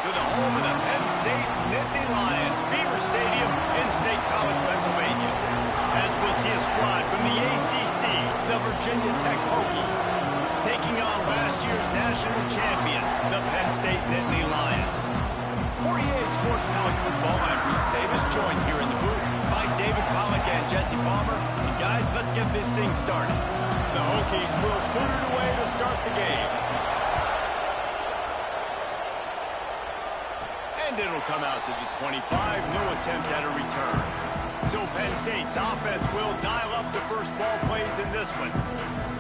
to the home of the Penn State Nittany Lions, Beaver Stadium in State College, Pennsylvania. As we'll see a squad from the ACC, the Virginia Tech Hokies, taking on last year's national champions, the Penn State Nittany Lions. For EA Sports College Football, I'm Bruce Davis, joined here in the booth by David Pollack and Jesse Palmer. And guys, let's get this thing started. The Hokies will boot it away to start the game. And it'll come out to the 25, no attempt at a return. So Penn State's offense will dial up the first ball plays in this one.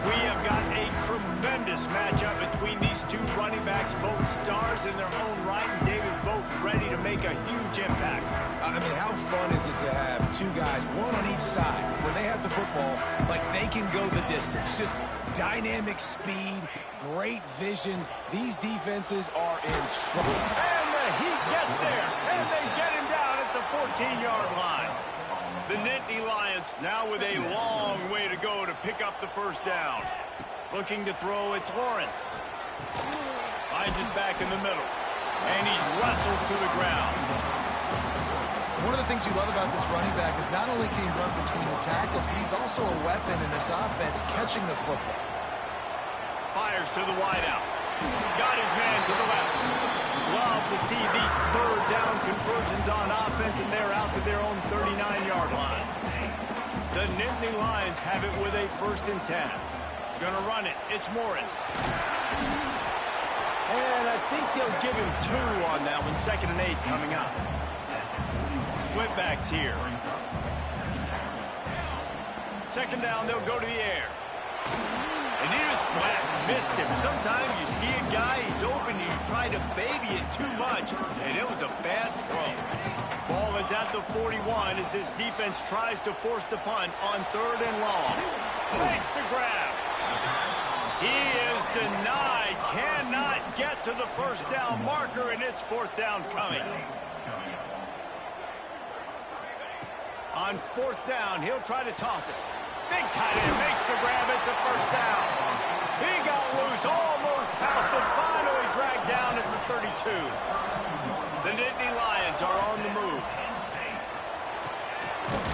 We have got a tremendous matchup between these two running backs, both stars in their own right, and David, both ready to make a huge impact. I mean, how fun is it to have two guys, one on each side, when they have the football, like they can go the distance. Just dynamic speed, great vision. These defenses are in trouble. And the Heat gets there, and they get him down at the 14-yard line. The Nittany Lions now with a long way to go to pick up the first down. Looking to throw, it's Lawrence. Finds his back in the middle, and he's wrestled to the ground. One of the things you love about this running back is not only can he run between the tackles, but he's also a weapon in this offense catching the football. Fires to the wideout. Got his man to the left. Love to see these third down conversions on offense, and they're out to their own 39-yard line. The Nittany Lions have it with a 1st and 10. Gonna run it. It's Morris. And I think they'll give him 2 on that one. 2nd and 8 coming up. Split backs here. 2nd down, they'll go to the air. And he was flat, missed him. Sometimes you see a guy, he's open, and you try to baby it too much, and it was a bad throw. Ball is at the 41 as this defense tries to force the punt on 3rd and long. Makes the grab. He is denied, cannot get to the 1st down marker, and it's 4th down coming. On 4th down, he'll try to toss it. Big tight end makes the grab. It's a 1st down. He got loose, almost housed it, finally dragged down at the 32. The Nittany Lions are on the move.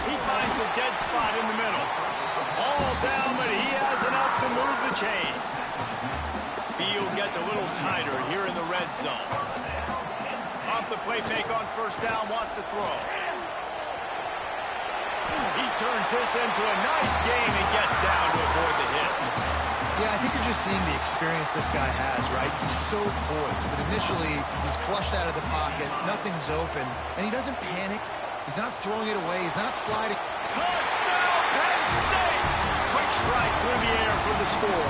He finds a dead spot in the middle. All down, but he has enough to move the chains. Field gets a little tighter here in the red zone. Off the play fake on 1st down, wants to throw. He turns this into a nice gain and gets down to avoid the hit. Yeah, I think you're just seeing the experience this guy has, right? He's so poised that initially he's flushed out of the pocket, nothing's open, and he doesn't panic. He's not throwing it away. He's not sliding. Touchdown, Penn State! Quick strike through the air for the score.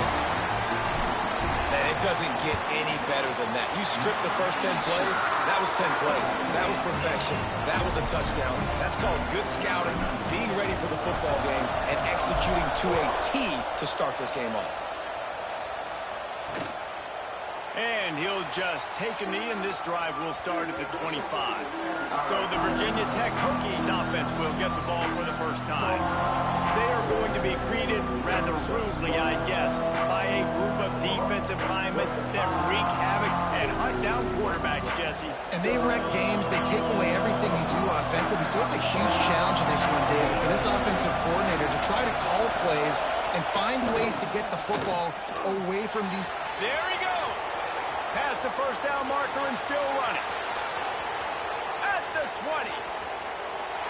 Man, it doesn't get any better than that. You script the first 10 plays, that was 10 plays. That was perfection. That was a touchdown. That's called good scouting, being ready for the football game, and executing to a T to start this game off. And he'll just take a knee, and this drive will start at the 25. So the Virginia Tech Hokies offense will get the ball for the first time. They are going to be greeted rather rudely, I guess, by a group of defensive linemen that wreak havoc and hunt down quarterbacks, Jesse. And they wreck games. They take away everything you do offensively. So it's a huge challenge in this one, David, for this offensive coordinator to try to call plays and find ways to get the football away from these. There he goes. Past the 1st down marker and still running. At the 20.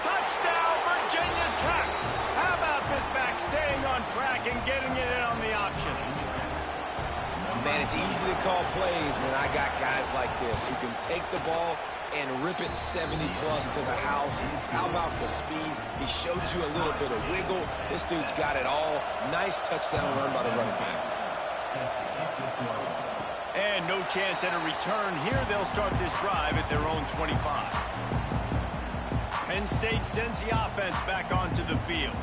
Touchdown, Virginia Tech. How about this back staying on track and getting it in on the option? Man, it's easy to call plays when I got guys like this who can take the ball and rip it 70-plus to the house. How about the speed? He showed you a little bit of wiggle. This dude's got it all. Nice touchdown run by the running back. And no chance at a return here. They'll start this drive at their own 25. Penn State sends the offense back onto the field.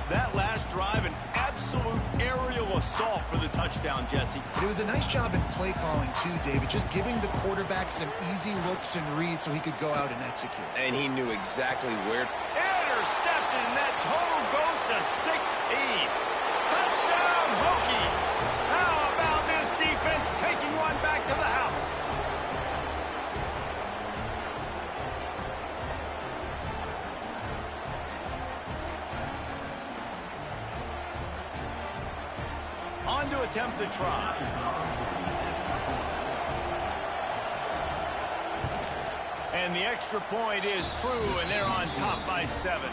That last drive, an absolute aerial assault for the touchdown, Jesse. But it was a nice job in play calling, too, David, just giving the quarterback some easy looks and reads so he could go out and execute. And he knew exactly where. Intercepted, and that total goes to 16. Touchdown, Hokies. How about this defense taking one back to the house? to attempt the try. And the extra point is true, and they're on top by 7.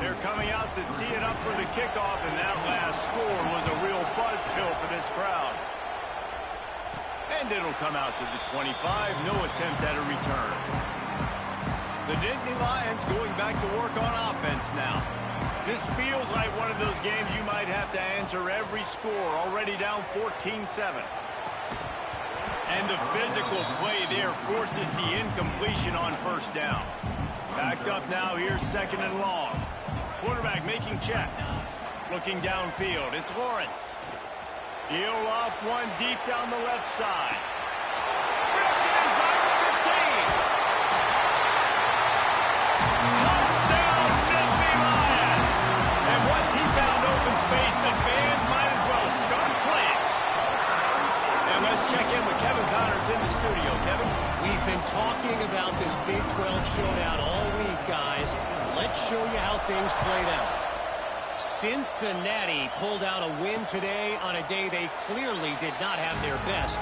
They're coming out to tee it up for the kickoff, and that last score was a real buzzkill for this crowd. And it'll come out to the 25, no attempt at a return. The Nittany Lions going back to work on offense now. This feels like one of those games you might have to answer every score, already down 14-7. And the physical play there forces the incompletion on first down. Backed up now, here's 2nd and long. Quarterback making checks. Looking downfield, it's Lawrence. He'll loft one deep down the left side. Rips it inside the 15. Touchdown, Nittany Lions. And once he found open space, the band might as well start playing. And let's check in with Kevin Connors in the studio. Kevin? We've been talking about this Big 12 showdown all week, guys. Let's show you how things played out. Cincinnati pulled out a win today on a day they clearly did not have their best.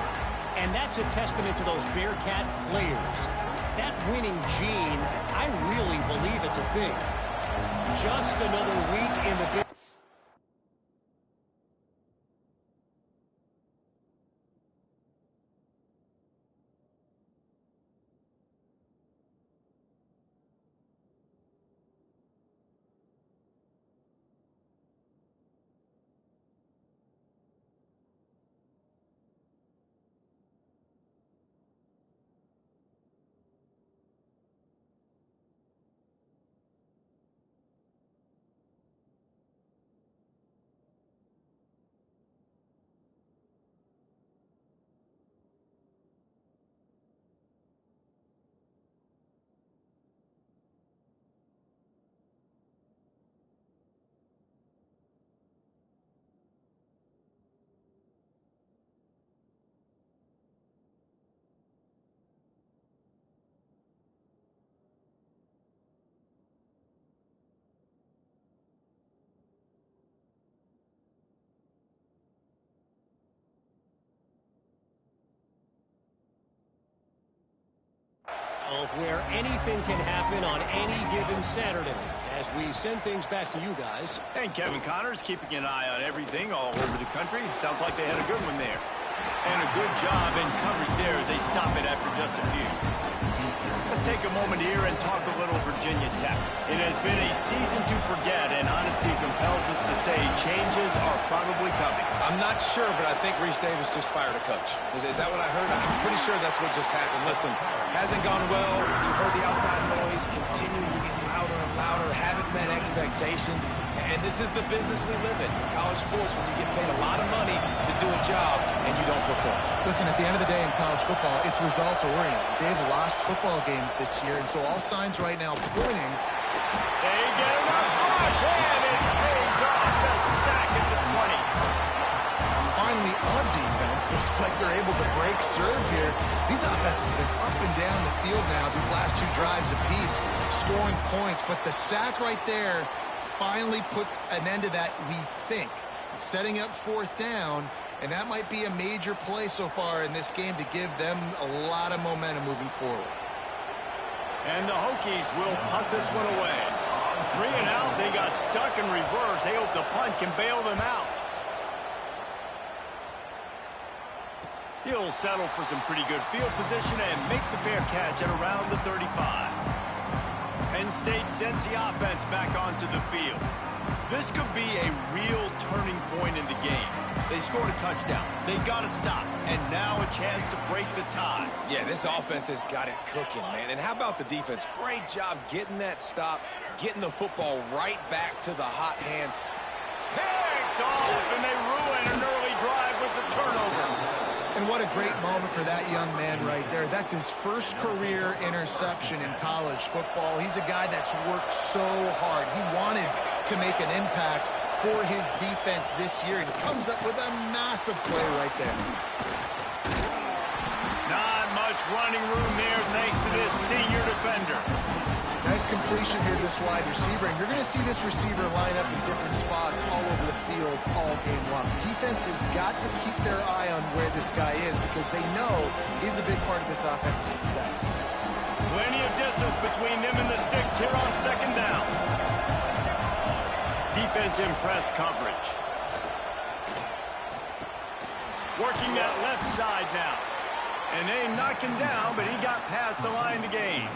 And that's a testament to those Bearcat players. That winning gene, I really believe it's a thing. Just another week in the Big of where anything can happen on any given Saturday. As we send things back to you guys. And Kevin Connors keeping an eye on everything all over the country. Sounds like they had a good one there. And a good job in coverage there as they stop it after just a few. Let's take a moment here and talk a little Virginia Tech. It has been a season to forget, and honesty compels us to say changes are probably coming. I'm not sure, but I think Reese Davis just fired a coach. Is that what I heard? I'm pretty sure that's what just happened. Listen, hasn't gone well. You've heard the outside noise, continuing to get louder and louder, haven't met expectations. And this is the business we live in college sports, when you get paid a lot of money to do a job and you don't perform. Listen, at the end of the day in college football, it's results oriented. They've lost football games this year, and so all signs right now pointing. They get him a rush, and it pays off. The sack at the 20. Finally, on defense, looks like they're able to break serve here. These offenses have been up and down the field now, these last 2 drives apiece, scoring points. But the sack right there finally puts an end to that, we think. Setting up 4th down, and that might be a major play so far in this game to give them a lot of momentum moving forward. And the Hokies will punt this one away. 3 and out, they got stuck in reverse. They hope the punt can bail them out. He'll settle for some pretty good field position and make the fair catch at around the 35. Penn State sends the offense back onto the field. This could be a real turning point in the game. They scored a touchdown. They got to stop. And now a chance to break the tie. Yeah, this offense has got it cooking, man. And how about the defense? Great job getting that stop, getting the football right back to the hot hand. Picked off, and they ruin an early drive with the turnover. And what a great moment for that young man right there. That's his first career interception in college football. He's a guy that's worked so hard. He wanted to make an impact for his defense this year, and he comes up with a massive play right there. Not much running room there thanks to this senior defender. Now nice completion here to this wide receiver, and you're going to see this receiver line up in different spots all over the field all game long. Defense has got to keep their eye on where this guy is because they know he's a big part of this offense's success. Plenty of distance between them and the sticks here on second down. Defense in press coverage. Working that left side now. And they knock him down, but he got past the line to gain.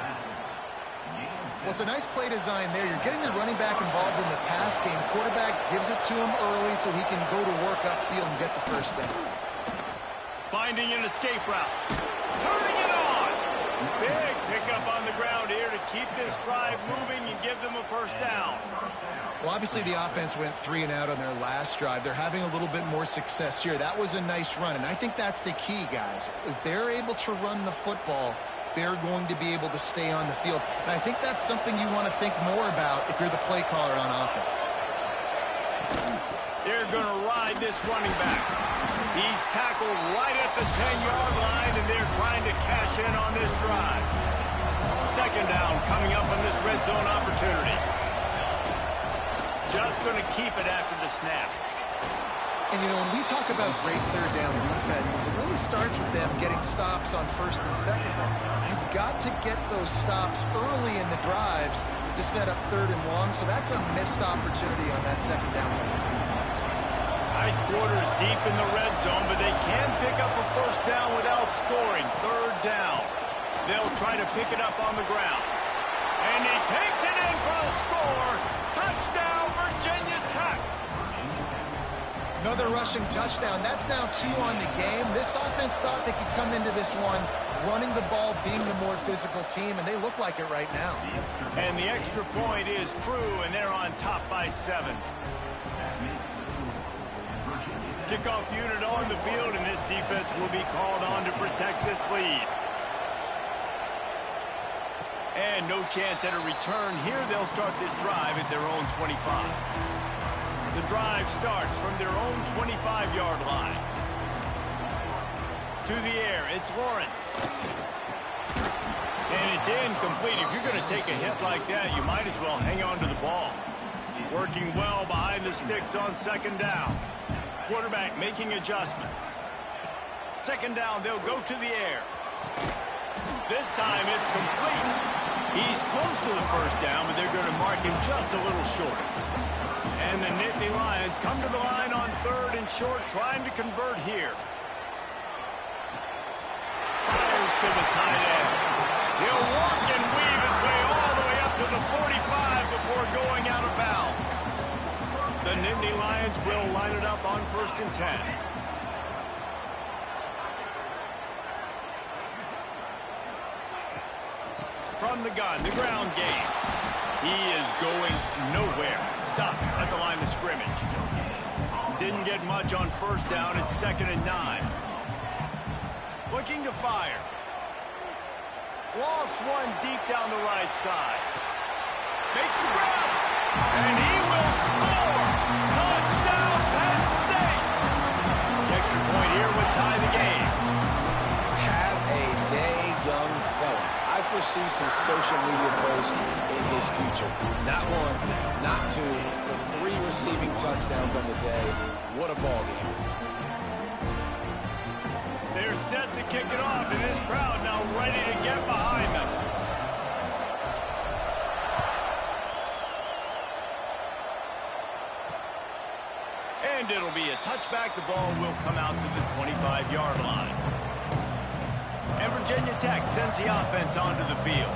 Well, it's a nice play design there. You're getting the running back involved in the pass game. Quarterback gives it to him early so he can go to work upfield and get the first down. Finding an escape route. Turning it on. Big pickup on the ground here to keep this drive moving and give them a first down. Well, obviously the offense went 3 and out on their last drive. They're having a little bit more success here. That was a nice run, and I think that's the key, guys. If they're able to run the football, they're going to be able to stay on the field. And I think that's something you want to think more about if you're the play caller on offense. They're going to ride this running back. He's tackled right at the 10-yard line, and they're trying to cash in on this drive. Second down coming up on this red zone opportunity. Just going to keep it after the snap. And, you know, when we talk about great third down defenses, it really starts with them getting stops on first and second down. You've got to get those stops early in the drives to set up third and long, so that's a missed opportunity on that second down by this defense. Tight quarters deep in the red zone, but they can pick up a first down without scoring. Third down. They'll try to pick it up on the ground. And he takes it in for a score. Touchdown, Virginia Tech. Another rushing touchdown. That's now 2 on the game. This offense thought they could come into this one running the ball, being the more physical team, and they look like it right now. And the extra point is true, and they're on top by 7. Kickoff unit on the field, and this defense will be called on to protect this lead. And no chance at a return here. They'll start this drive at their own 25. The drive starts from their own 25-yard line. To the air, it's Lawrence. And it's incomplete. If you're going to take a hit like that, you might as well hang on to the ball. Working well behind the sticks on second down. Quarterback making adjustments. Second down, they'll go to the air. This time it's complete. He's close to the first down, but they're going to mark him just a little short. And the Nittany Lions come to the line on third and short, trying to convert here. Fires to the tight end. He'll walk and weave his way all the way up to the 45 before going out of bounds. The Nittany Lions will line it up on 1st and 10. From the gun, the ground game. He is going nowhere. Stop at the line of scrimmage. Didn't get much on first down. It's 2nd and 9. Looking to fire. Lost one deep down the right side. Makes the grab. And he will score. Touchdown, Penn State. The extra point here would tie the game. Have a day, young fella. I foresee some social media posts in his future. Not 1, not 2, but 3 receiving touchdowns on the day. What a ball game. They're set to kick it off, and this crowd now ready to get behind them. And it'll be a touchback. The ball will come out to the 25-yard line. And Virginia Tech sends the offense onto the field.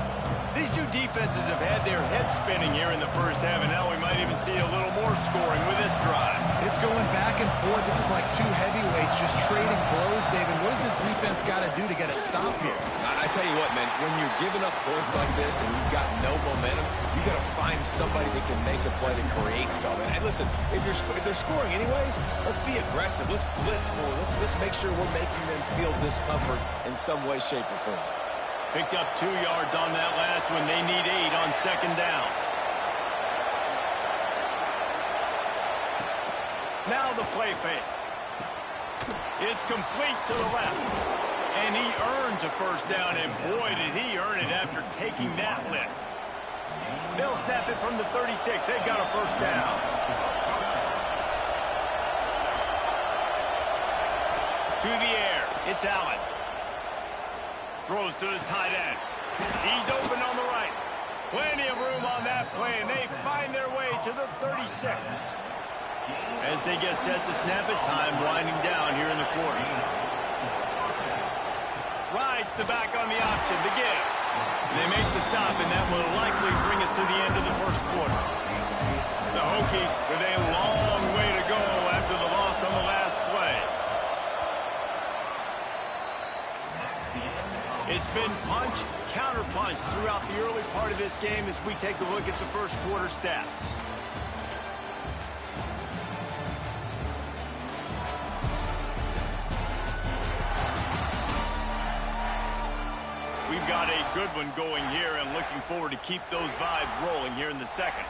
These two defenses have had their heads spinning here in the first half, and now we might even see a little more scoring with this drive. It's going back and forth. This is like 2 heavyweights just trading blows, David. What does this defense got to do to get a stop here? I tell you what, man, when you're giving up points like this and you've got no momentum, you got to find somebody that can make a play to create something. And listen, if they're scoring anyways, let's be aggressive. Let's blitz more. Let's make sure we're making them feel discomfort in some way, shape, or form. Picked up 2 yards on that last one. They need 8 on second down. Now the play fake. It's complete to the left. And he earns a first down, and boy, did he earn it after taking that lift. They'll snap it from the 36. They've got a first down. To the air. It's Allen. Throws to the tight end. He's open on the right. Plenty of room on that play, and they find their way to the 36. As they get set to snap it, time winding down here in the quarter. Rides the back on the option, the give. They make the stop, and that will likely bring us to the end of the first quarter. The Hokies with a long way to go after the loss on the last play. It's been punch, counter-punch throughout the early part of this game as we take a look at the first quarter stats. We've got a good one going here and looking forward to keep those vibes rolling here in the second.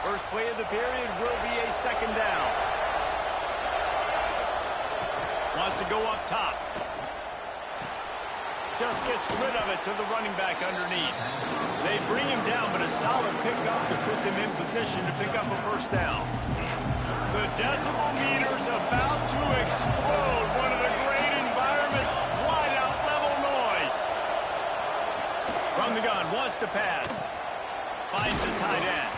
First play of the period will be a second down. Wants to go up top. Just gets rid of it to the running back underneath. They bring him down, but a solid pickup to put them in position to pick up a first down. The decibel meter's about to explode. One of the great environments. Wide out level noise. From the gun, wants to pass. Finds the tight end.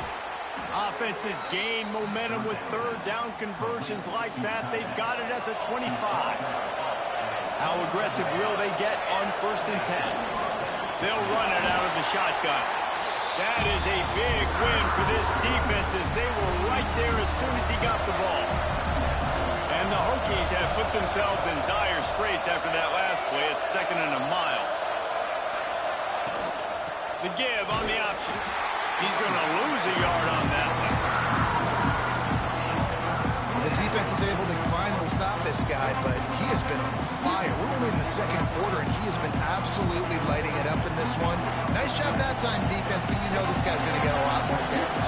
Offenses gain momentum with third down conversions like that. They've got it at the 25. How aggressive will they get on 1st and 10? They'll run it out of the shotgun. That is a big win for this defense as they were right there as soon as he got the ball. And the Hokies have put themselves in dire straits after that last play. It's 2nd and a mile. The give on the option. He's going to lose a yard on that one. The defense is able to finally stop this guy, but he has been on fire. We're only in the second quarter, and he has been absolutely lighting it up in this one. Nice job that time, defense, but you know this guy's going to get a lot more carries.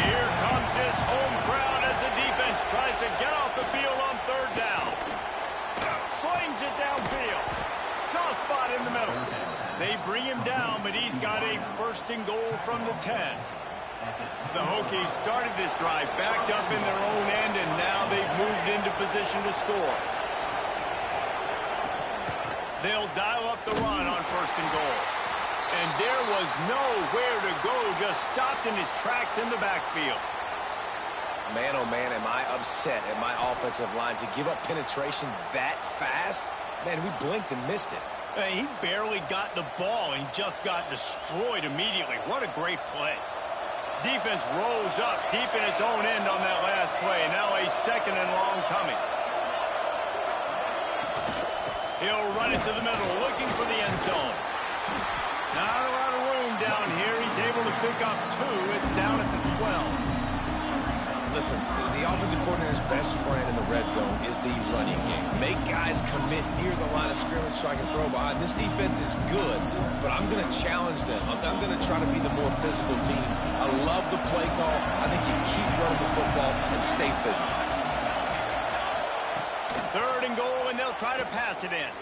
Here comes his home crowd as the defense tries to get off the field on 3rd down. Slings it downfield. Soft spot in the middle. They bring him down, but he's got a 1st and goal from the 10. The Hokies started this drive backed up in their own end, and now they've moved into position to score. They'll dial up the run on 1st and goal. And there was nowhere to go, just stopped in his tracks in the backfield. Man, oh man, am I upset at my offensive line to give up penetration that fast? Man, we blinked and missed it. He barely got the ball and just got destroyed immediately. What a great play. Defense rose up deep in its own end on that last play. Now a 2nd and long coming. He'll run it to the middle, looking for the end zone. Not a lot of room down here. He's able to pick up 2. It's down at the 12. Listen, the offensive coordinator's best friend in the red zone is the running game. Make guys commit near the line of scrimmage so I can throw behind. This defense is good, but I'm going to challenge them. I'm going to try to be the more physical team. I love the play call. I think you keep running the football and stay physical. 3rd and goal, and they'll try to pass it in.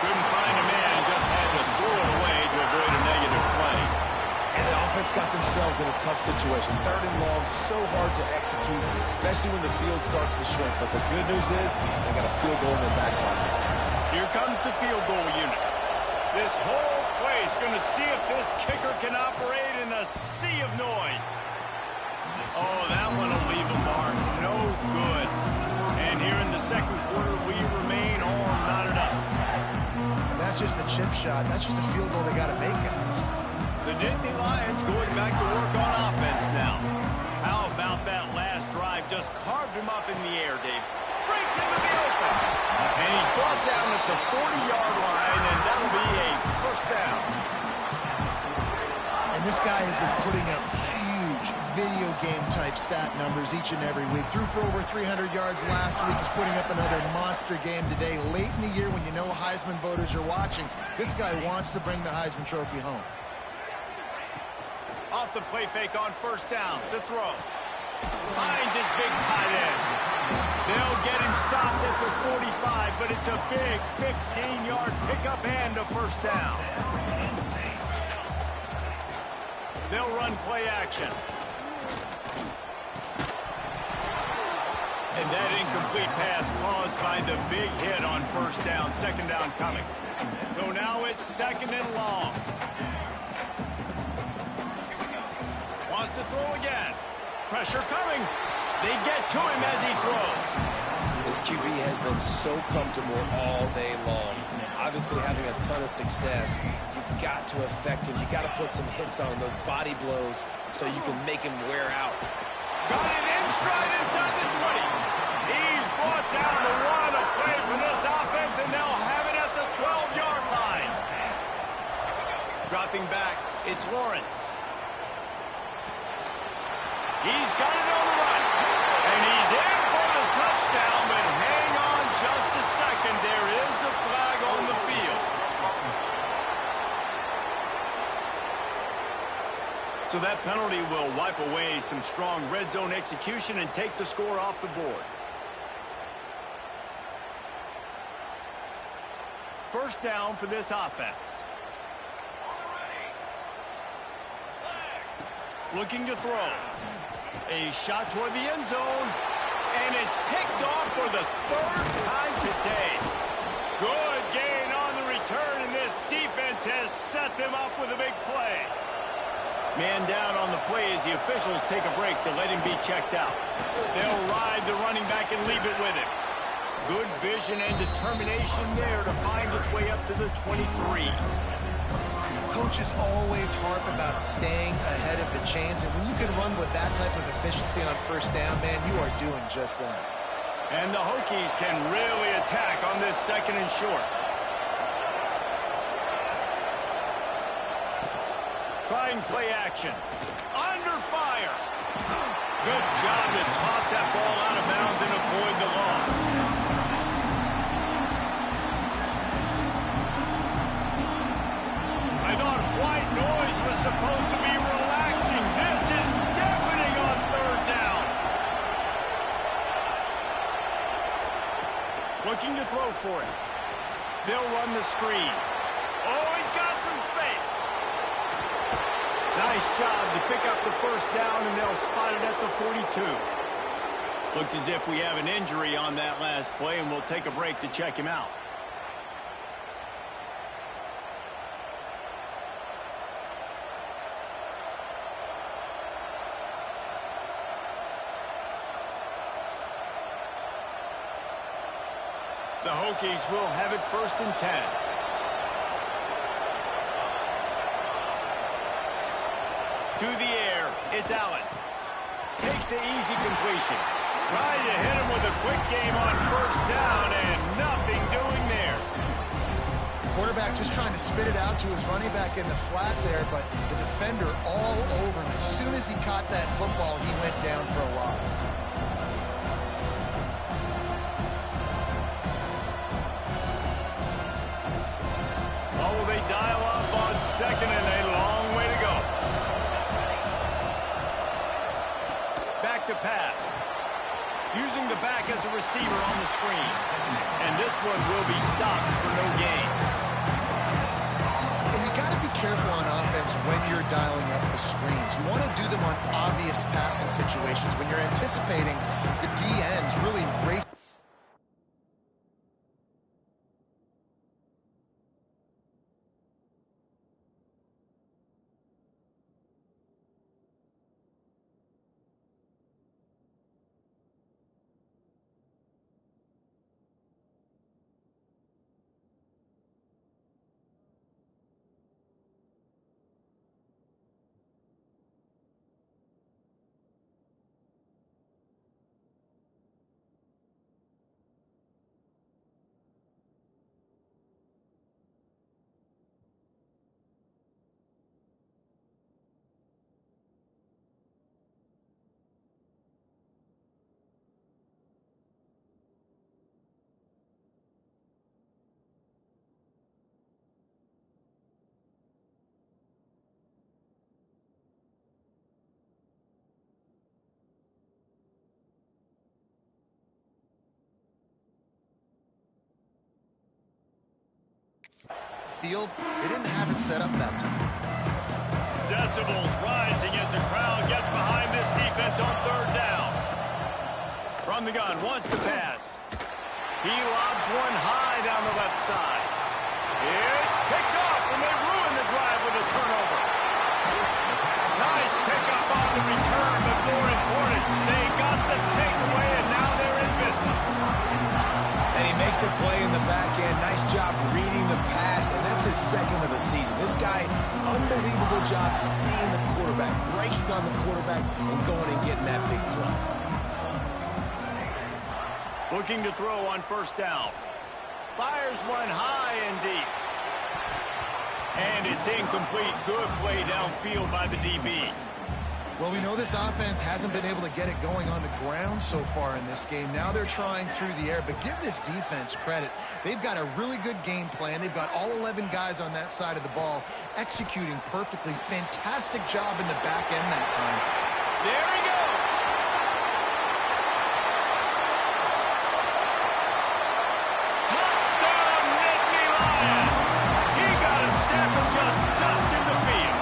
Couldn't find a man, just had to throw it away to avoid a negative play. And the offense got themselves in a tough situation. 3rd and long, so hard to execute, especially when the field starts to shrink. But the good news is they got a field goal in their back pocket. Here comes the field goal unit. This whole place going to see if this kicker can operate in a sea of noise. Oh, that one will leave a mark. No good. And here in the second quarter, we remain all knotted up. And that's just a chip shot. That's just a field goal they got to make, guys. The Nittany Lions going back to work on offense now. How about that last drive? Just carved him up in the air, Dave. Breaks into the open. And he's brought down at the 40-yard line, and that'll be a first down. And this guy has been putting up huge video game-type stat numbers each and every week. Threw for over 300 yards last week. He's putting up another monster game today. Late in the year when you know Heisman voters are watching, this guy wants to bring the Heisman Trophy home. Off the play fake on 1st down. To throw. Finds his big tight end. They'll get him stopped at the 45, but it's a big 15-yard pickup and a first down. They'll run play action. And that incomplete pass caused by the big hit on first down. Second down coming. So now it's second and long. Wants to throw again. Pressure coming. They get to him as he throws. This QB has been so comfortable all day long. Obviously having a ton of success. You've got to affect him. You've got to put some hits on him, those body blows, so you can make him wear out. Got it in stride inside the 20. He's brought down to one a play for this offense, and they'll have it at the 12-yard line. Dropping back, it's Lawrence. He's got it on the run. And he's in for the touchdown, but hang on just a second. There is a flag on the field. So that penalty will wipe away some strong red zone execution and take the score off the board. First down for this offense. Looking to throw. A shot toward the end zone. And it's picked off for the third time today. Good gain on the return, and this defense has set them up with a big play. Man down on the play as the officials take a break to let him be checked out. They'll ride the running back and leave it with him. Good vision and determination there to find his way up to the 23. Coaches always harp about staying ahead of the chains, and when you can run with that type of efficiency on first down, man, you are doing just that. And the Hokies can really attack on this second and short. Trying play action. Under fire. Good job to toss that ball out of bounds and avoid the loss. I thought white noise was supposed to be relaxing. This is deafening on third down. Looking to throw for it. They'll run the screen. Oh, he's got some space. Nice job to pick up the first down, and they'll spot it at the 42. Looks as if we have an injury on that last play, and we'll take a break to check him out. The Hokies will have it first and 10. To the air, it's Allen. Takes the easy completion. Trying to hit him with a quick game on first down, and nothing doing there. Quarterback just trying to spit it out to his running back in the flat there, but the defender all over him. As soon as he caught that football, he went down for a loss. Oh, they dial up on second, and a long way to go. Back to pass. Using the back as a receiver on the screen. And this one will be stopped for no gain. And you got to be careful on offense when you're dialing up the screens. You want to do them on obvious passing situations when you're anticipating the DNs really racing. Field, they didn't have it set up that time. decibels rising as the crowd gets behind this defense on third down. From the gun, wants to pass. He lobs one high down the left side. It's picked off, and they ruin the drive with a turnover. Nice pickup on the return, but more important, they got the takeaway, and now they're in business. And he makes a play in the back end. Nice job reading the pass, and that's his second of the season. This guy, unbelievable job seeing the quarterback, breaking on the quarterback, and going and getting that big play. Looking to throw on first down. Fires one high and deep. And it's incomplete. Good play downfield by the DB. Well, we know this offense hasn't been able to get it going on the ground so far in this game. Now they're trying through the air, but give this defense credit. They've got a really good game plan. They've got all 11 guys on that side of the ball executing perfectly. Fantastic job in the back end that time. There he goes. Touchdown, Nittany Lions. He got a step and just dusted the field.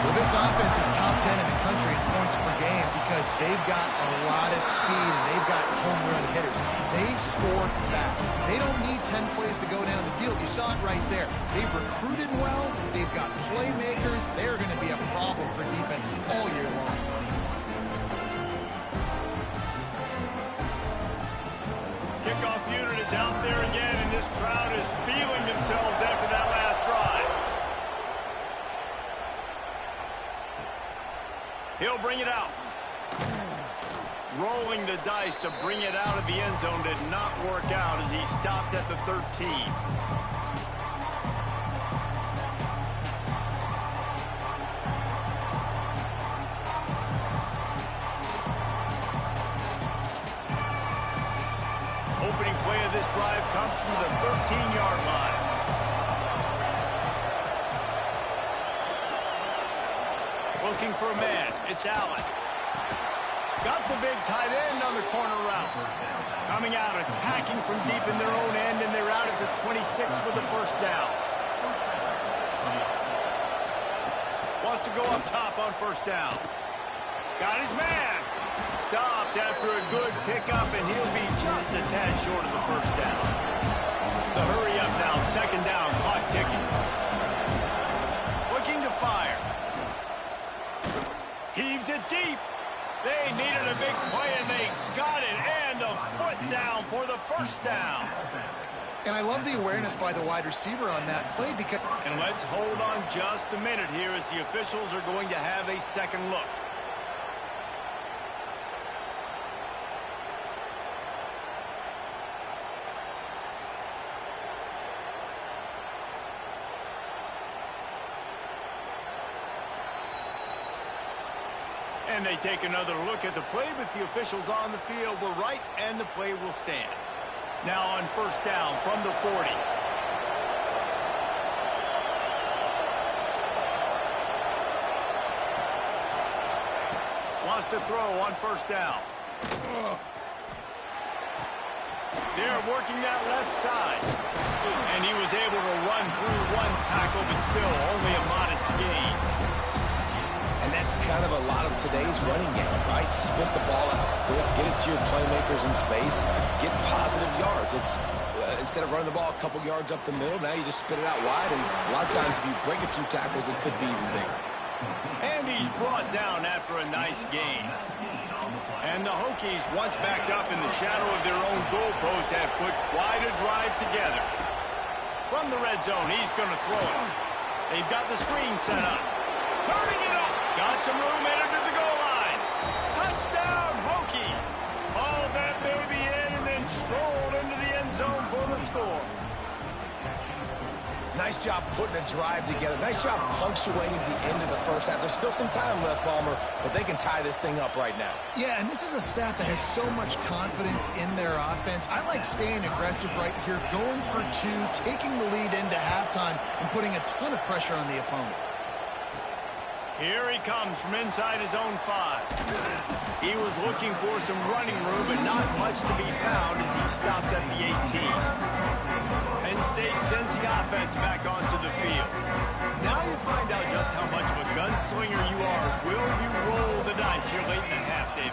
Well, this offense is top 10 in the country in points per game because they've got a lot of speed and they've got home run hitters. They score fast. They don't need 10 plays to go down the field. You saw it right there. They've recruited well. They've got playmakers. They're going to be a problem for defenses all year long. Kickoff unit is out there again, and this crowd is feeling themselves after that last drive. He'll bring it out. Rolling the dice to bring it out of the end zone did not work out as he stopped at the 13. Opening play of this drive comes from the 13-yard line. Looking for a man. It's Allen. Got the big tight end on the corner route. Coming out, attacking from deep in their own end, and they're out at the 26 for the first down. Wants to go up top on first down. Got his man. Stopped after a good pickup, and he'll be just a tad short of the first down. The hurry up now, second down, clock ticking. Looking to fire. Heaves it deep. They needed a big play, and they got it. And the foot down for the first down. And I love the awareness by the wide receiver on that play because... And let's hold on just a minute here as the officials are going to have a second look. And they take another look at the play, but the officials on the field were right, and the play will stand. Now on first down from the 40. Wants to throw on first down. They're working that left side. And he was able to run through one tackle, but still only a modest gain. And that's kind of a lot of today's running game, right? Spit the ball out quick, get it to your playmakers in space, get positive yards. It's instead of running the ball a couple yards up the middle, now you just spit it out wide, and a lot of times if you break a few tackles, it could be even bigger. And he's brought down after a nice gain. And the Hokies, once backed up in the shadow of their own goalpost, have put quite a drive together. From the red zone, he's going to throw it. They've got the screen set up. Turning it up. Got some room headed to the goal line. Touchdown, Hokies. Hauled that baby in and then strolled into the end zone for the score. Nice job putting a drive together. Nice job punctuating the end of the first half. There's still some time left, Palmer, but they can tie this thing up right now. Yeah, and this is a staff that has so much confidence in their offense. I like staying aggressive right here, going for two, taking the lead into halftime, and putting a ton of pressure on the opponent. Here he comes from inside his own 5. He was looking for some running room, but not much to be found as he stopped at the 18. Penn State sends the offense back onto the field. Now you find out just how gunslinger you are, will you roll the dice here late in the half, Dave?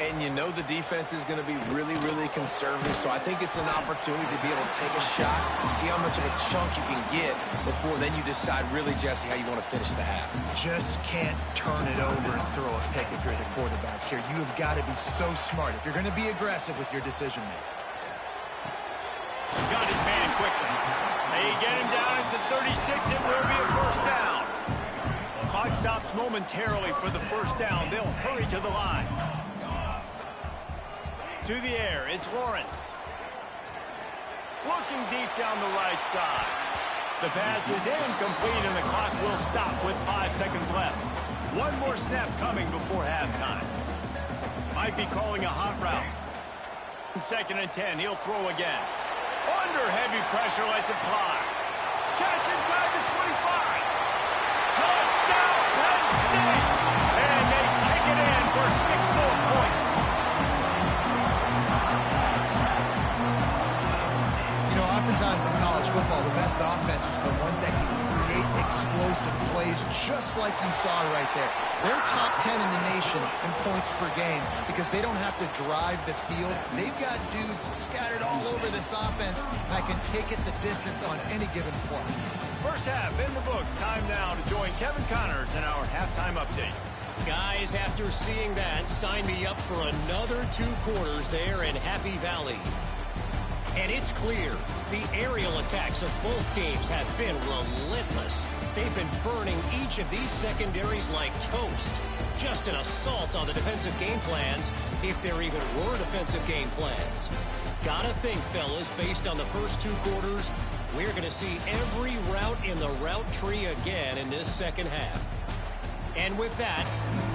And you know the defense is going to be really, really conservative, so I think it's an opportunity to be able to take a shot, see how much of a chunk you can get before then you decide really, Jesse, how you want to finish the half. Just can't turn it over and throw a pick if you're the quarterback here. You have got to be so smart if you're going to be aggressive with your decision making. Got his man quickly. They get him down at the 36. It will be a first down. Clock stops momentarily for the first down. They'll hurry to the line. To the air, it's Lawrence. Looking deep down the right side. The pass is incomplete, and the clock will stop with 5 seconds left. One more snap coming before halftime. Might be calling a hot route. 2nd and 10, he'll throw again. Under heavy pressure, lets it fly. Catch inside the 25. Touchdown, Penn State! And they take it in for 6 more points. Oftentimes in college football, the best offenses are the ones that can create explosive plays just like you saw right there. They're top 10 in the nation in points per game because they don't have to drive the field. They've got dudes scattered all over this offense that can take it the distance on any given play. First half in the books. Time now to join Kevin Connors in our halftime update. Guys, after seeing that, sign me up for another 2 quarters there in Happy Valley. And it's clear, the aerial attacks of both teams have been relentless. They've been burning each of these secondaries like toast. Just an assault on the defensive game plans, if there even were defensive game plans. Gotta think, fellas, based on the first 2 quarters, we're going to see every route in the route tree again in this second half. And with that,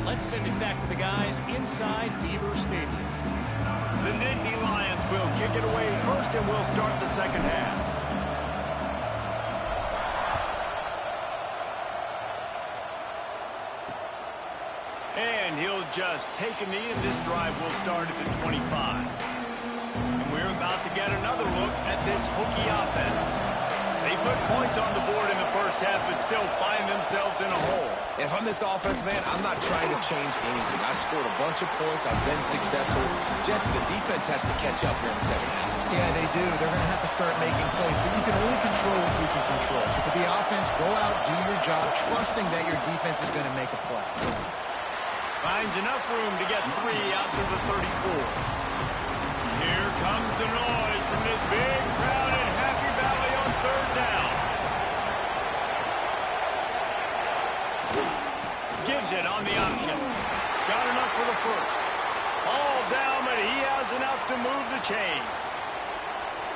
let's send it back to the guys inside Beaver Stadium. The Nittany Lions will kick it away first, and we'll start the second half. And he'll just take a knee, and this drive will start at the 25. And we're about to get another look at this Hokie offense. They put points on the board in the first half, but still find themselves in a hole. If I'm this offense, man, I'm not trying to change anything. I scored a bunch of points. I've been successful. Jesse, the defense has to catch up here in the second half. Yeah, they do. They're going to have to start making plays, but you can only control what you can control. So for the offense, go out, do your job, trusting that your defense is going to make a play. Finds enough room to get 3 out to the 34. Here comes the noise from this big crowd in Happy Valley on 3rd down. Gives it on the option. Got enough for the first. All down, but he has enough to move the chains.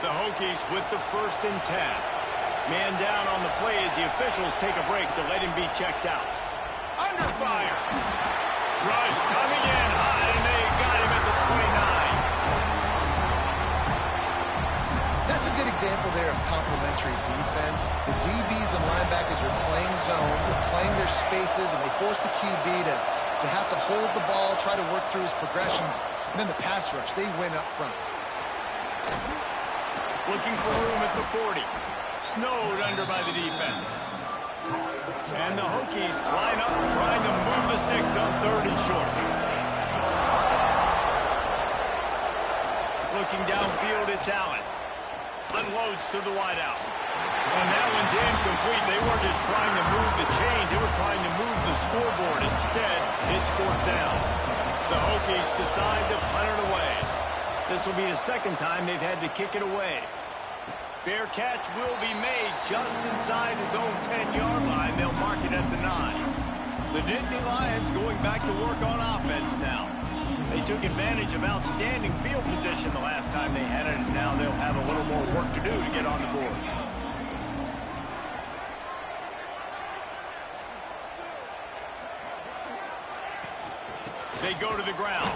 The Hokies with the 1st and 10. Man down on the play as the officials take a break to let him be checked out. Under fire. Rush coming in hot, and they got him at the 29. That's a good example there of complementary defense. The DBs and linebackers are playing zone, they're playing their spaces, and they force the QB to have to hold the ball, try to work through his progressions, and then the pass rush, they win up front. Looking for room at the 40. Snowed under by the defense. And the Hokies line up trying to move the sticks on 3rd and short. Looking downfield, it's Allen. Unloads to the wideout. And that one's incomplete. They weren't just trying to move the chains. They were trying to move the scoreboard. Instead, it's 4th down. The Hokies decide to punt it away. This will be the 2nd time they've had to kick it away. Fair catch will be made just inside his own 10-yard line. They'll mark it at the 9. The Nittany Lions going back to work on offense now. They took advantage of outstanding field position the last time they had it, and now they'll have a little more work to do to get on the board. They go to the ground.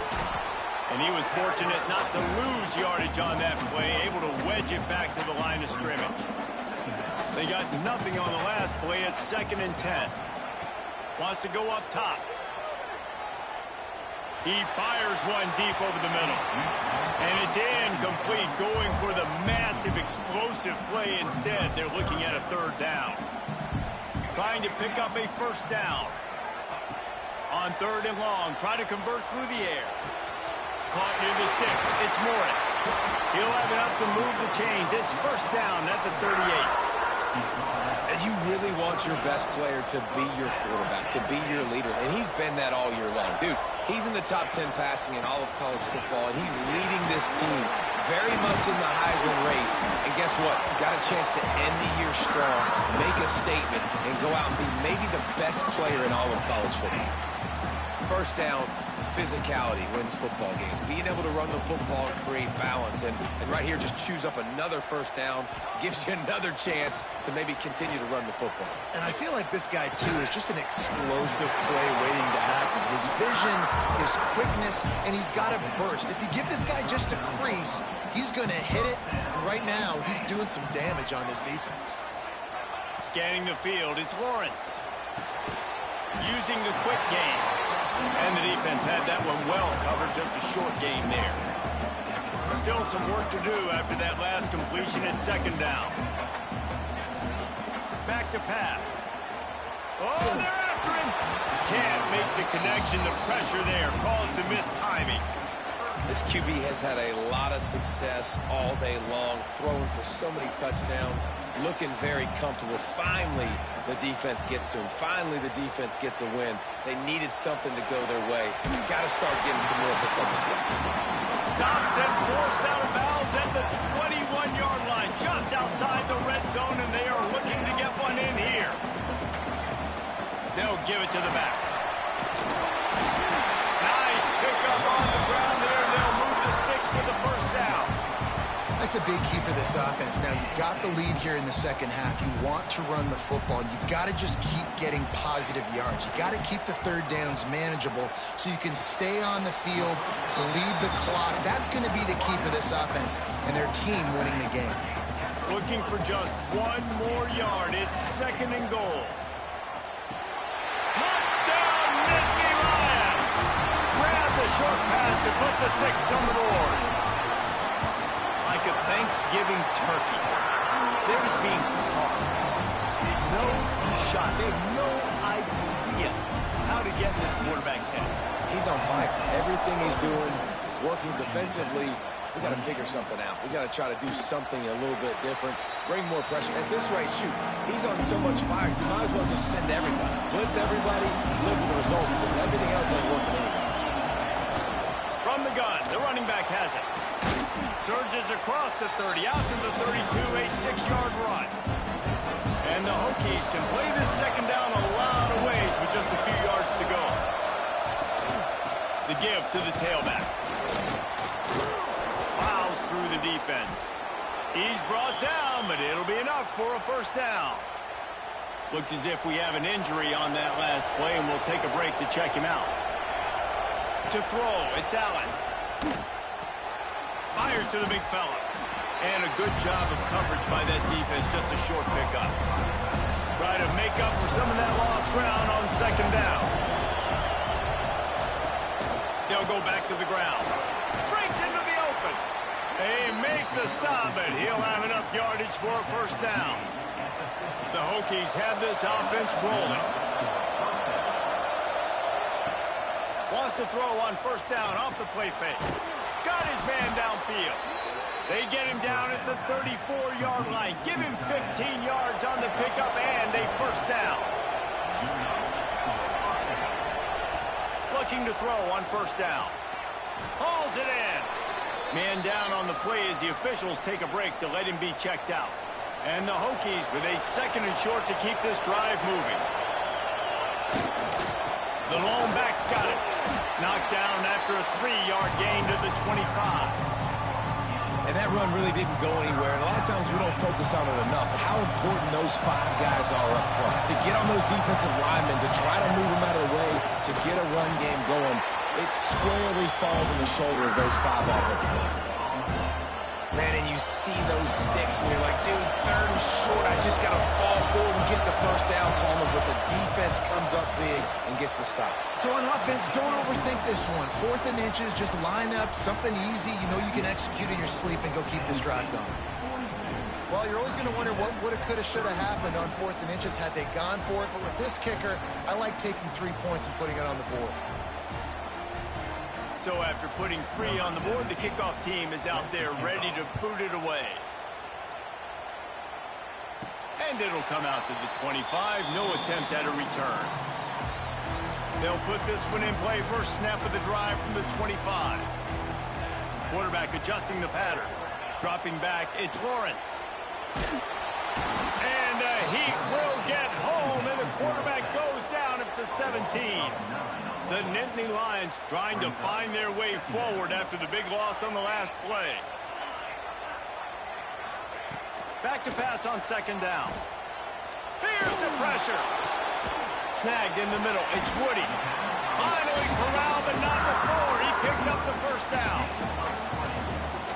And he was fortunate not to lose yardage on that play, able to wedge it back to the line of scrimmage. They got nothing on the last play. It's 2nd and 10. Wants to go up top. He fires one deep over the middle. And it's incomplete, going for the massive explosive play instead. They're looking at a 3rd down. Trying to pick up a 1st down. On 3rd and long, try to convert through the air. Caught near the sticks. It's Morris. He'll have enough to move the chains. It's 1st down at the 38. And you really want your best player to be your quarterback, to be your leader. And he's been that all year long. Dude, he's in the top 10 passing in all of college football, and he's leading this team very much in the Heisman race. And guess what? Got a chance to end the year strong, make a statement, and go out and be maybe the best player in all of college football. 1st down, physicality wins football games. Being able to run the football and create balance. And right here, just choose up another 1st down. Gives you another chance to maybe continue to run the football. And I feel like this guy, too, is just an explosive play waiting to happen. His vision, his quickness, and he's got a burst. If you give this guy just a crease, he's going to hit it. And right now, he's doing some damage on this defense. Scanning the field, it's Lawrence. Using the quick game. And the defense had that one well covered, just a short game there. Still some work to do after that last completion at 2nd down. Back to pass. Oh, they're after him. Can't make the connection. The pressure there caused the missed timing. This QB has had a lot of success all day long, throwing for so many touchdowns, looking very comfortable. Finally, the defense gets to him. Finally, the defense gets a win. They needed something to go their way. Got to start getting some more hits on this guy. Stopped and forced out of bounds at the 21-yard line, just outside the red zone, and they are looking to get one in here. They'll give it to the back. Nice pickup on the ground there. They'll move the sticks with the 1st down. That's a big key for this offense. Now, you've got the lead here in the 2nd half. You want to run the football. You've got to just keep getting positive yards. You've got to keep the 3rd downs manageable so you can stay on the field, bleed the clock. That's going to be the key for this offense and their team winning the game. Looking for just one more yard. It's 2nd and goal. Touchdown, Nittany Lions! Grab the short pass to put the 6 on the board. Like a Thanksgiving turkey. They're just being carved. No shot. They have no idea how to get in this quarterback's head. He's on fire. Everything he's doing is working defensively. We got to figure something out. We got to try to do something a little bit different. Bring more pressure. At this rate, shoot, he's on so much fire, you might as well just send everybody. Blitz everybody, live with the results, because everything else ain't working anyways. From the gun, the running back has it. Surges across the 30, out to the 32, a 6-yard run. And the Hokies can play this 2nd down a lot of ways with just a few yards to go. The give to the tailback. Plows through the defense. He's brought down, but it'll be enough for a 1st down. Looks as if we have an injury on that last play, and we'll take a break to check him out. To throw, it's Allen. Fires to the big fella. And a good job of coverage by that defense, just a short pickup. Try to make up for some of that lost ground on 2nd down. They'll go back to the ground. Breaks into the open. They make the stop, but he'll have enough yardage for a 1st down. The Hokies have this offense rolling. Wants to throw on 1st down off the play fake. Got his man downfield. They get him down at the 34-yard line. Give him 15 yards on the pickup and a 1st down. Looking to throw on 1st down. Hauls it in. Man down on the play as the officials take a break to let him be checked out. And the Hokies with a 2nd and short to keep this drive moving. The lone back's got it. Knocked down after a 3-yard gain to the 25. And that run really didn't go anywhere. And a lot of times we don't focus on it enough. How important those 5 guys are up front. To get on those defensive linemen, to try to move them out of the way, to get a run game going, it squarely falls on the shoulder of those 5 offensive linemen. Man, and you see those sticks, and you're like, dude, 3rd and short. I just got to fall forward and get the 1st down, Palmer, but the defense comes up big and gets the stop. So on offense, don't overthink this one. 4th and inches, just line up something easy. You know you can execute in your sleep and go keep this drive going. Well, you're always going to wonder what woulda, coulda, shoulda happened on 4th and inches had they gone for it. But with this kicker, I like taking 3 points and putting it on the board. So after putting 3 on the board, the kickoff team is out there ready to boot it away. And it'll come out to the 25. No attempt at a return. They'll put this one in play. First snap of the drive from the 25. Quarterback adjusting the pattern. Dropping back, it's Lawrence. And he will get home, and the quarterback goes down at the 17. The Nittany Lions trying to find their way forward after the big loss on the last play. Back to pass on 2nd down. Here's the pressure. Snagged in the middle. It's Woody. Finally corralled, but not before. He picks up the 1st down.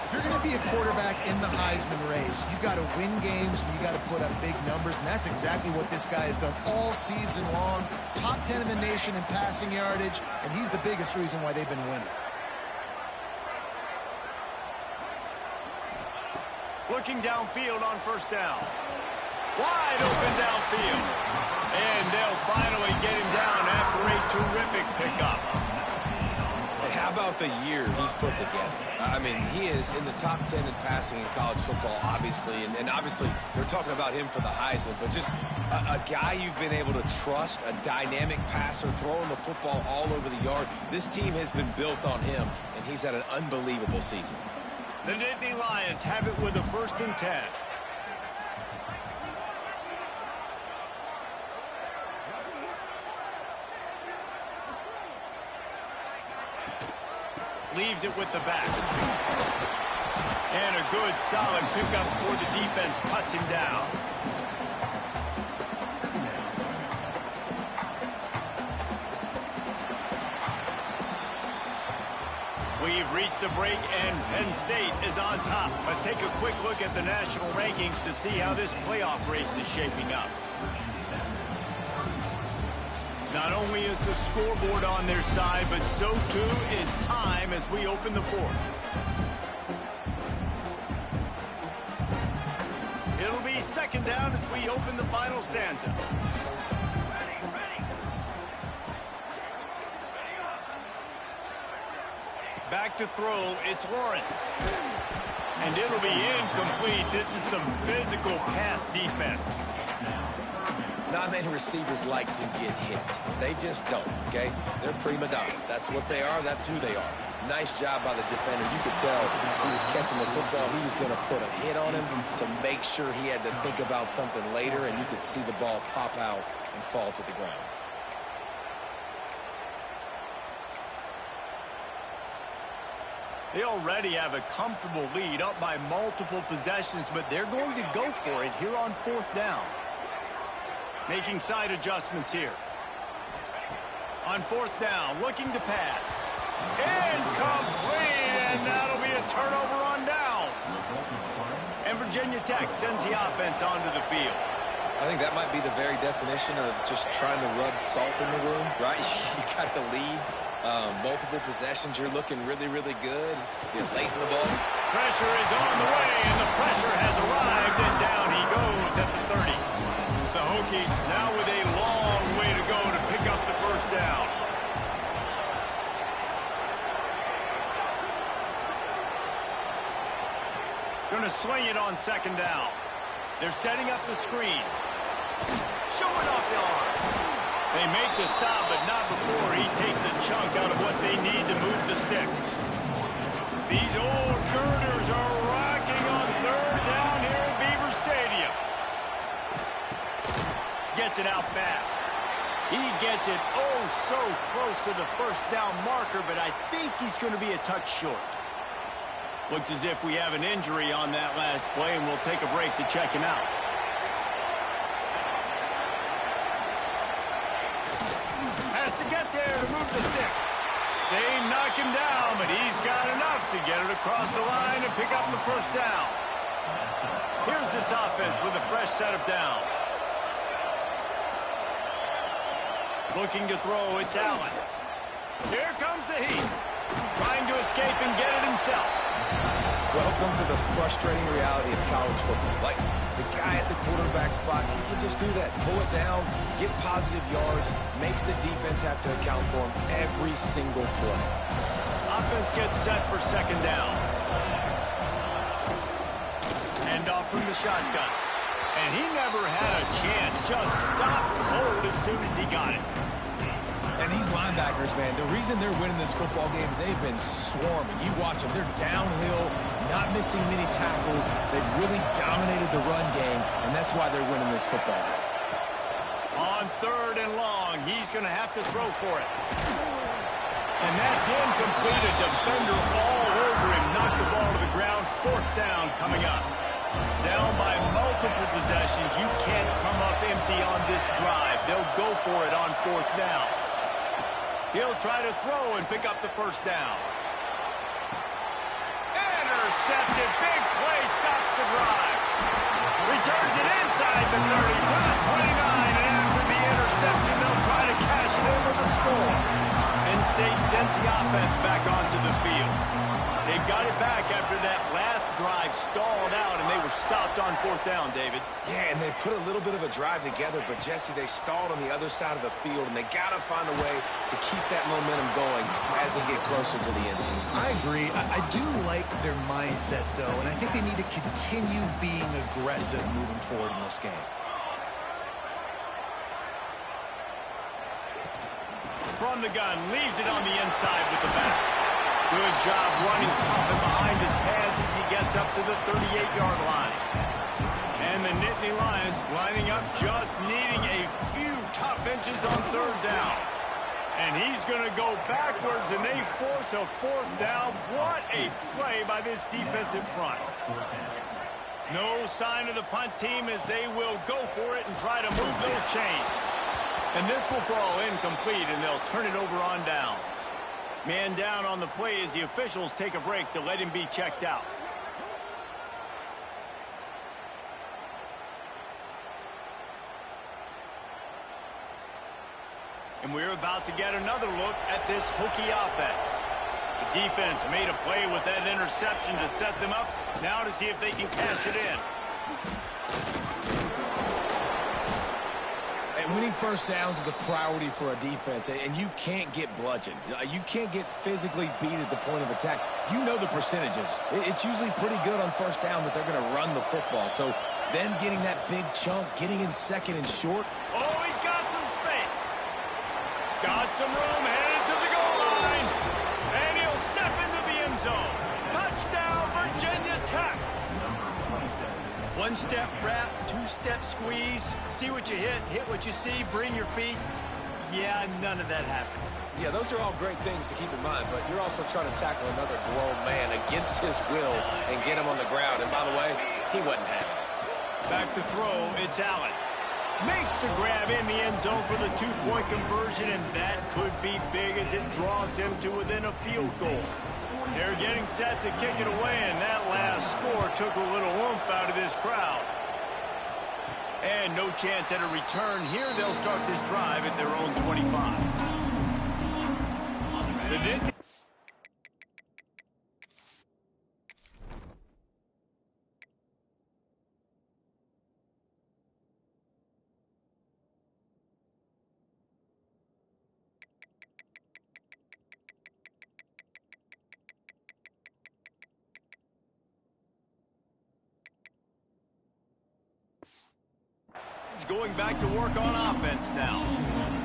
If you're going to be a quarterback in the Heisman race, you've got to win games and you've got to put up big numbers, and that's exactly what this guy has done all season long. Top 10 in the nation in passing yardage, and he's the biggest reason why they've been winning. Looking downfield on 1st down. Wide open downfield. And they'll finally get him down after a terrific pickup. And how about the year he's put together? I mean, he is in the top 10 in passing in college football, obviously. And obviously, they're talking about him for the Heisman. But just a guy you've been able to trust, a dynamic passer, throwing the football all over the yard. This team has been built on him, and he's had an unbelievable season. The Nittany Lions have it with a 1st and 10. Leaves it with the back. And a good, solid pickup for the defense. Cuts him down. We've reached a break, and Penn State is on top. Let's take a quick look at the national rankings to see how this playoff race is shaping up. Not only is the scoreboard on their side, but so too is time as we open the 4th. It'll be 2nd down as we open the final stanza. Back to throw, it's Lawrence. And it'll be incomplete. This is some physical pass defense. Not many receivers like to get hit. They just don't, okay? They're prima donnas. That's what they are. That's who they are. Nice job by the defender. You could tell he was catching the football. He was going to put a hit on him to make sure he had to think about something later, and you could see the ball pop out and fall to the ground. They already have a comfortable lead, up by multiple possessions, but they're going to go for it here on 4th down. Making side adjustments here. On 4th down, looking to pass. Incomplete, and that'll be a turnover on downs. And Virginia Tech sends the offense onto the field. I think that might be the very definition of just trying to rub salt in the wound, right? You got the lead. Multiple possessions, you're looking really, really good. You're late in the ball. Pressure is on the way, and the pressure has arrived, and down he goes at the 30. The Hokies now with a long way to go to pick up the 1st down. Going to swing it on 2nd down. They're setting up the screen. Showing off the arm. They make the stop, but not before he takes a chunk out of what they need to move the sticks. These old girders are rocking on 3rd down here at Beaver Stadium. Gets it out fast. He gets it oh so close to the 1st down marker, but I think he's going to be a touch short. Looks as if we have an injury on that last play, and we'll take a break to check him out. Has to get there to move the sticks. They knock him down, but he's got enough to get it across the line and pick up the 1st down. Here's this offense with a fresh set of downs. Looking to throw, it's Allen. Here comes the heat. Trying to escape and get it himself. Welcome to the frustrating reality of college football. Like, the guy at the quarterback spot, he can just do that. Pull it down, get positive yards, makes the defense have to account for him every single play. Offense gets set for second down. Hand off from the shotgun. And he never had a chance. Just stopped cold as soon as he got it. And these linebackers, man, the reason they're winning this football game is they've been swarming. You watch them. They're downhill, not missing many tackles. They've really dominated the run game, and that's why they're winning this football game. On third and long, he's going to have to throw for it. And that's incomplete. A defender all over him. Knocked the ball to the ground. Fourth down coming up. Down by multiple possessions. You can't come up empty on this drive. They'll go for it on fourth down. He'll try to throw and pick up the first down. Intercepted. Big play. Stops the drive. Returns it inside the 30 to the 29. And after the interception, they'll try to cash it in with a score. Penn State sends the offense back onto the field. They've got it back after that last drive stalled out, and they were stopped on fourth down, David. Yeah, and they put a little bit of a drive together, but, Jesse, they stalled on the other side of the field, and they got to find a way to keep that momentum going as they get closer to the end zone. I agree. I do like their mindset, though, and I think they need to continue being aggressive moving forward in this game. From the gun, leaves it on the inside with the back. Good job running tough and behind his pads as he gets up to the 38-yard line. And the Nittany Lions lining up, just needing a few tough inches on third down. And he's going to go backwards, and they force a fourth down. What a play by this defensive front. No sign of the punt team as they will go for it and try to move those chains. And this will fall incomplete, and they'll turn it over on downs. Man down on the play as the officials take a break to let him be checked out. And we're about to get another look at this Hokie offense. The defense made a play with that interception to set them up. Now to see if they can cash it in. Winning first downs is a priority for a defense, and you can't get bludgeoned. You can't get physically beat at the point of attack. You know the percentages. It's usually pretty good on first down that they're going to run the football. So then getting that big chunk, getting in second and short. Oh, he's got some space. Got some room, headed to the goal line. And he'll step into the end zone. Touchdown, Virginia Tech. One-step wrap, two-step squeeze. See what you hit what you see, bring your feet. Yeah, none of that happened. Yeah, those are all great things to keep in mind, but you're also trying to tackle another grown man against his will and get him on the ground. And by the way, he wasn't having it. Back to throw, it's Allen. Makes the grab in the end zone for the two-point conversion, and that could be big as it draws him to within a field goal. They're getting set to kick it away, and that last score took a little oomph out of this crowd. And no chance at a return here. They'll start this drive at their own 25. Going back to work on offense now.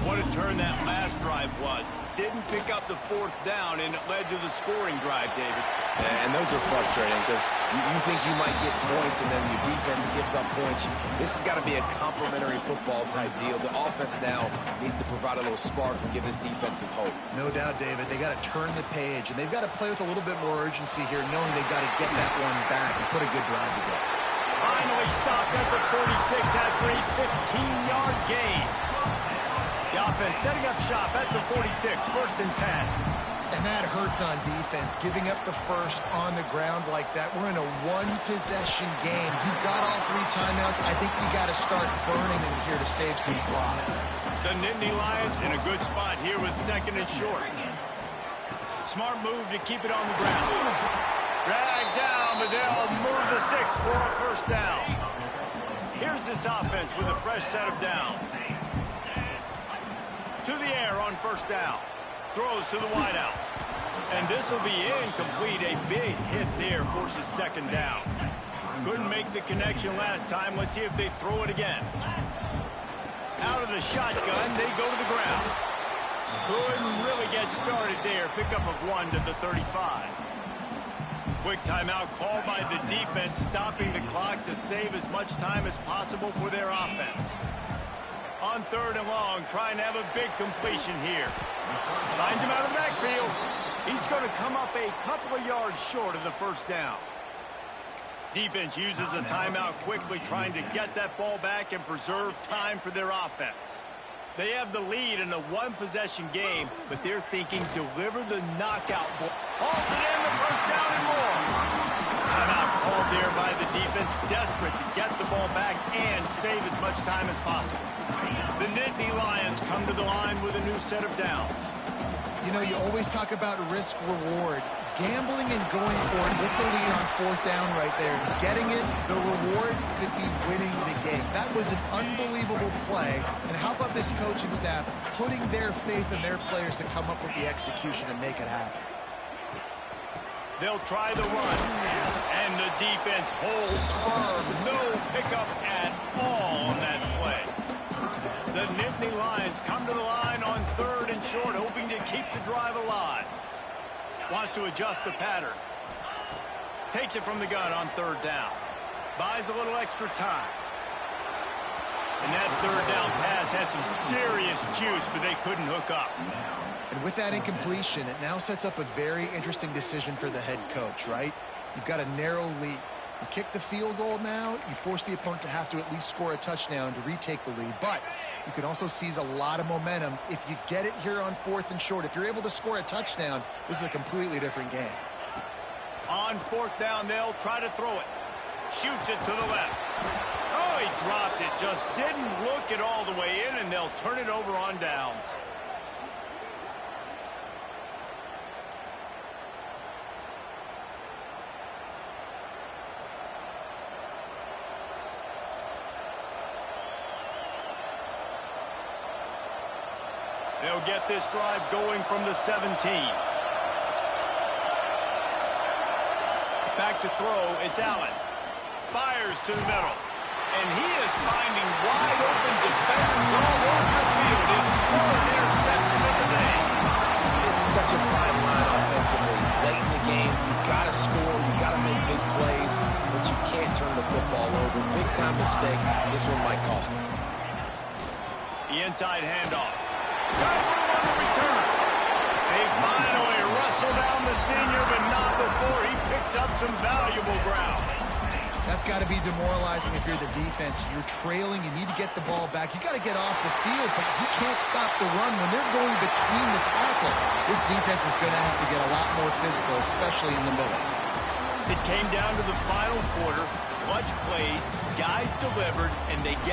What a turn that last drive was. Didn't pick up the fourth down, and it led to the scoring drive, David. And those are frustrating because you think you might get points, and then your defense gives up points. This has got to be a complementary football type deal. The offense now needs to provide a little spark and give this defense some hope. No doubt, David. They got to turn the page, and they've got to play with a little bit more urgency here, knowing they've got to get that one back and put a good drive together. Finally stopped at the 46 after a 15-yard gain. The offense setting up shop at the 46, first and 10. And that hurts on defense, giving up the first on the ground like that. We're in a one-possession game. You've got all three timeouts. I think you got to start burning in here to save some clock. The Nittany Lions in a good spot here with second and short. Smart move to keep it on the ground. Dragged down, but they'll move the sticks for a first down. Here's this offense with a fresh set of downs. To the air on first down. Throws to the wideout. And this will be incomplete. A big hit there forces second down. Couldn't make the connection last time. Let's see if they throw it again. Out of the shotgun, they go to the ground. Couldn't really get started there. Pickup of 1 to the 35. Quick timeout called by the defense, stopping the clock to save as much time as possible for their offense. On 3rd and long, trying to have a big completion here. Finds him out of the backfield. He's going to come up a couple of yards short of the first down. Defense uses a timeout quickly, trying to get that ball back and preserve time for their offense. They have the lead in a one-possession game, but they're thinking deliver the knockout ball. Halted in the first down and more. Timeout called there by the defense, desperate to get the ball back and save as much time as possible. The Nittany Lions come to the line with a new set of downs. You know, you always talk about risk-reward. Gambling and going for it with the lead on 4th down right there. Getting it, the reward could be winning the game. That was an unbelievable play. And how about this coaching staff putting their faith in their players to come up with the execution and make it happen? They'll try the run. And the defense holds firm. No pickup at all on that play. The Nittany Lions come to the line on 3rd and short, hoping to keep the drive alive. Wants to adjust the pattern. Takes it from the gun on 3rd down. Buys a little extra time. And that 3rd down pass had some serious juice, but they couldn't hook up. And with that incompletion, it now sets up a very interesting decision for the head coach, right? You've got a narrow lead. You kick the field goal now, you force the opponent to have to at least score a touchdown to retake the lead. But you can also seize a lot of momentum if you get it here on 4th and short. If you're able to score a touchdown, this is a completely different game. On 4th down, they'll try to throw it. Shoots it to the left. Oh, he dropped it. Just didn't look it all the way in, and they'll turn it over on downs. They'll get this drive going from the 17. Back to throw, it's Allen. Fires to the middle. And he is finding wide open defenders all over the field. His 3rd interception of the day. It's such a fine line offensively. Late in the game, you've got to score, you've got to make big plays, but you can't turn the football over. Big time mistake. This one might cost him. The inside handoff. Got room on the return. They finally wrestle down the senior, but not before he picks up some valuable ground. That's got to be demoralizing if you're the defense. You're trailing, you need to get the ball back. You got to get off the field, but you can't stop the run when they're going between the tackles. This defense is going to have to get a lot more physical, especially in the middle. It came down to the final quarter. Clutch plays, guys delivered, and they get